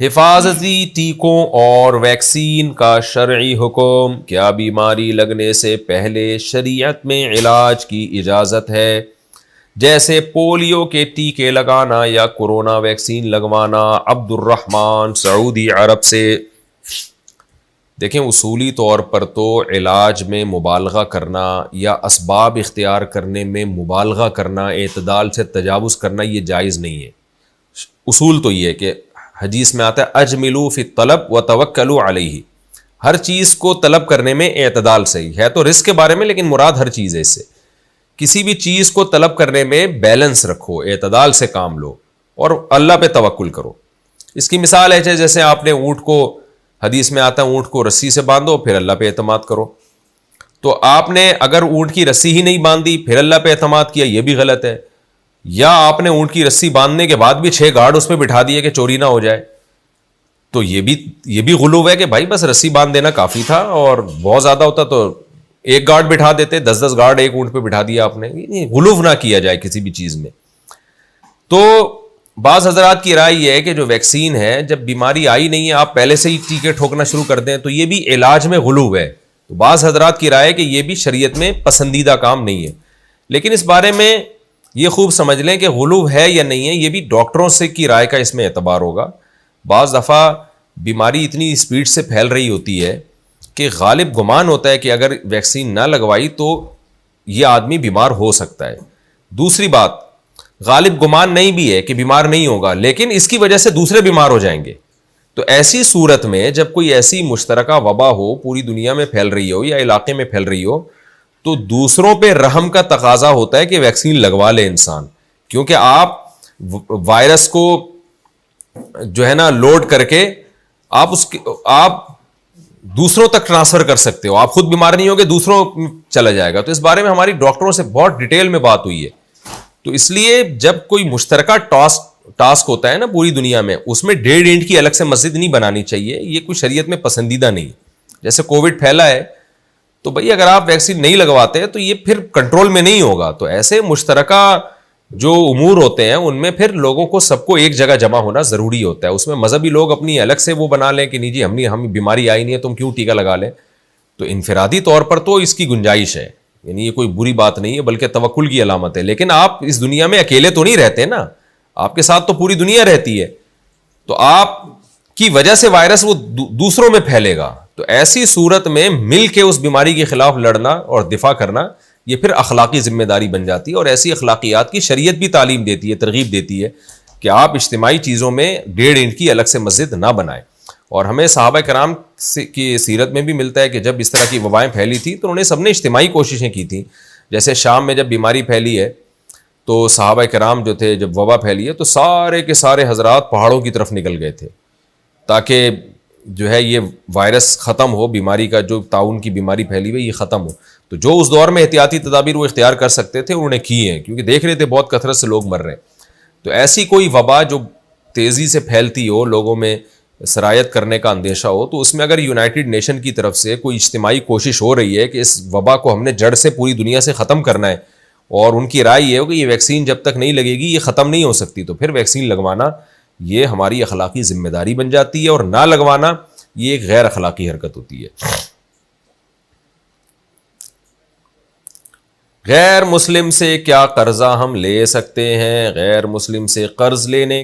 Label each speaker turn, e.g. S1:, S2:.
S1: حفاظتی ٹیکوں اور ویکسین کا شرعی حکم. کیا بیماری لگنے سے پہلے شریعت میں علاج کی اجازت ہے؟ جیسے پولیو کے ٹیکے لگانا یا کورونا ویکسین لگوانا. عبد الرحمن سعودی عرب سے. دیکھیں اصولی طور پر تو علاج میں مبالغہ کرنا یا اسباب اختیار کرنے میں مبالغہ کرنا، اعتدال سے تجاوز کرنا، یہ جائز نہیں ہے. اصول تو یہ ہے کہ حدیث میں آتا ہے اجملوا فی الطلب وتوکلوا علیہ. ہر چیز کو طلب کرنے میں اعتدال صحیح ہے. تو رزق کے بارے میں، لیکن مراد ہر چیز ہے. اس سے کسی بھی چیز کو طلب کرنے میں بیلنس رکھو، اعتدال سے کام لو اور اللہ پہ توکل کرو. اس کی مثال ہے جیسے آپ نے اونٹ کو، حدیث میں آتا ہے اونٹ کو رسی سے باندھو پھر اللہ پہ اعتماد کرو. تو آپ نے اگر اونٹ کی رسی ہی نہیں باندھی پھر اللہ پہ اعتماد کیا، یہ بھی غلط ہے. یا آپ نے اونٹ کی رسی باندھنے کے بعد بھی 6 گارڈ اس پہ بٹھا دیے کہ چوری نہ ہو جائے، تو یہ بھی غلو ہے کہ بھائی بس رسی باندھ دینا کافی تھا، اور بہت زیادہ ہوتا تو 1 گارڈ بٹھا دیتے، 10 گارڈ ایک اونٹ پہ بٹھا دیا آپ نے. غلو نہ کیا جائے کسی بھی چیز میں. تو بعض حضرات کی رائے یہ ہے کہ جو ویکسین ہے، جب بیماری آئی نہیں ہے آپ پہلے سے ہی ٹیکے ٹھوکنا شروع کر دیں تو یہ بھی علاج میں غلو ہے. تو بعض حضرات کی رائے ہے کہ یہ بھی شریعت میں پسندیدہ کام نہیں ہے. لیکن اس بارے میں یہ خوب سمجھ لیں کہ غلو ہے یا نہیں ہے، یہ بھی ڈاکٹروں سے کی رائے کا اس میں اعتبار ہوگا. بعض دفعہ بیماری اتنی اسپیڈ سے پھیل رہی ہوتی ہے کہ غالب گمان ہوتا ہے کہ اگر ویکسین نہ لگوائی تو یہ آدمی بیمار ہو سکتا ہے. دوسری بات، غالب گمان نہیں بھی ہے کہ بیمار نہیں ہوگا، لیکن اس کی وجہ سے دوسرے بیمار ہو جائیں گے. تو ایسی صورت میں جب کوئی ایسی مشترکہ وبا ہو، پوری دنیا میں پھیل رہی ہو یا علاقے میں پھیل رہی ہو، تو دوسروں پہ رحم کا تقاضا ہوتا ہے کہ ویکسین لگوا لے انسان. کیونکہ آپ وائرس کو جو ہے نا لوڈ کر کے آپ دوسروں تک ٹرانسفر کر سکتے ہو. آپ خود بیمار نہیں ہوگے، دوسروں چلا جائے گا. تو اس بارے میں ہماری ڈاکٹروں سے بہت ڈیٹیل میں بات ہوئی ہے. تو اس لیے جب کوئی مشترکہ ٹاسک ہوتا ہے نا پوری دنیا میں، اس میں 1.5 اینٹ کی الگ سے مسجد نہیں بنانی چاہیے. یہ کوئی شریعت میں پسندیدہ نہیں. جیسے کووڈ پھیلا ہے تو بھئی اگر آپ ویکسین نہیں لگواتے تو یہ پھر کنٹرول میں نہیں ہوگا. تو ایسے مشترکہ جو امور ہوتے ہیں ان میں پھر لوگوں کو سب کو ایک جگہ جمع ہونا ضروری ہوتا ہے. اس میں مذہبی لوگ اپنی الگ سے وہ بنا لیں کہ نہیں جی ہم بیماری آئی نہیں ہے تم کیوں ٹیکہ لگا لیں. تو انفرادی طور پر تو اس کی گنجائش ہے، یعنی یہ کوئی بری بات نہیں ہے بلکہ توکل کی علامت ہے. لیکن آپ اس دنیا میں اکیلے تو نہیں رہتے نا، آپ کے ساتھ تو پوری دنیا رہتی ہے. تو آپ کی وجہ سے وائرس وہ دوسروں میں پھیلے گا. تو ایسی صورت میں مل کے اس بیماری کے خلاف لڑنا اور دفاع کرنا یہ پھر اخلاقی ذمہ داری بن جاتی ہے. اور ایسی اخلاقیات کی شریعت بھی تعلیم دیتی ہے، ترغیب دیتی ہے کہ آپ اجتماعی چیزوں میں 1.5 اینٹ کی الگ سے مسجد نہ بنائیں. اور ہمیں صحابہ کرام کی سیرت میں بھی ملتا ہے کہ جب اس طرح کی وبائیں پھیلی تھی تو انہوں نے سب نے اجتماعی کوششیں کی تھیں. جیسے شام میں جب بیماری پھیلی ہے تو صحابہ کرام جو تھے، جب وبا پھیلی ہے تو سارے کے سارے حضرات پہاڑوں کی طرف نکل گئے تھے تاکہ جو ہے یہ وائرس ختم ہو، بیماری کا جو طاعون کی بیماری پھیلی ہوئی یہ ختم ہو. تو جو اس دور میں احتیاطی تدابیر وہ اختیار کر سکتے تھے انہوں نے کی ہیں، کیونکہ دیکھ رہے تھے بہت کثرت سے لوگ مر رہے ہیں. تو ایسی کوئی وبا جو تیزی سے پھیلتی ہو، لوگوں میں سرایت کرنے کا اندیشہ ہو، تو اس میں اگر یونائٹڈ نیشن کی طرف سے کوئی اجتماعی کوشش ہو رہی ہے کہ اس وبا کو ہم نے جڑ سے پوری دنیا سے ختم کرنا ہے، اور ان کی رائے یہ ہو کہ یہ ویکسین جب تک نہیں لگے گی یہ ختم نہیں ہو سکتی، تو پھر ویکسین لگوانا یہ ہماری اخلاقی ذمہ داری بن جاتی ہے، اور نہ لگوانا یہ ایک غیر اخلاقی حرکت ہوتی ہے. غیر مسلم سے کیا قرضہ ہم لے سکتے ہیں؟ غیر مسلم سے قرض لینے